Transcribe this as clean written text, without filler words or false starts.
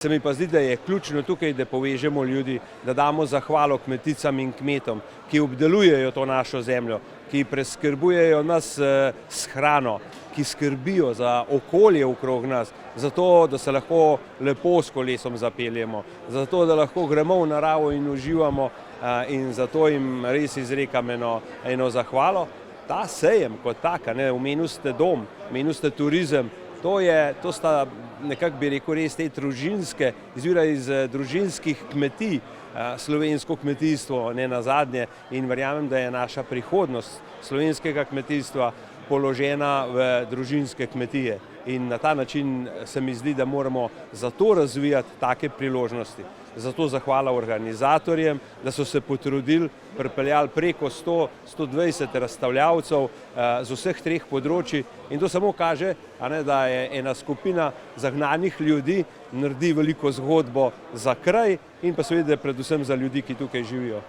Se mi pa zdi, da je ključno tukaj, da povežemo ljudi, da damo zahvalo kmeticam in kmetom, ki obdelujejo to našo zemljo, ki preskrbujejo nas s hrano, ki skrbijo za okolje okrog nas, zato da se lahko lepo s kolesom zapeljemo, zato da lahko gremo v naravo in uživamo in zato jim res izrekam eno zahvalo. Ta sejem kot taka, omenili ste dom, omenili ste turizem, to sta nekako bi rekel res te družinske, izvira iz družinskih kmetij, slovensko kmetijstvo ne nazadnje in verjamem, da je naša prihodnost slovenskega kmetijstva položena v družinske kmetije in na ta način se mi zdi, da moramo zato razvijati take priložnosti. Zato zahvala organizatorjem, da so se potrudili, pripeljali preko 100-120 razstavljavcev z vseh treh področij in to samo kaže, da je ena skupina zagnanih ljudi naredi veliko zgodbo za kraj in pa seveda predvsem za ljudi, ki tukaj živijo.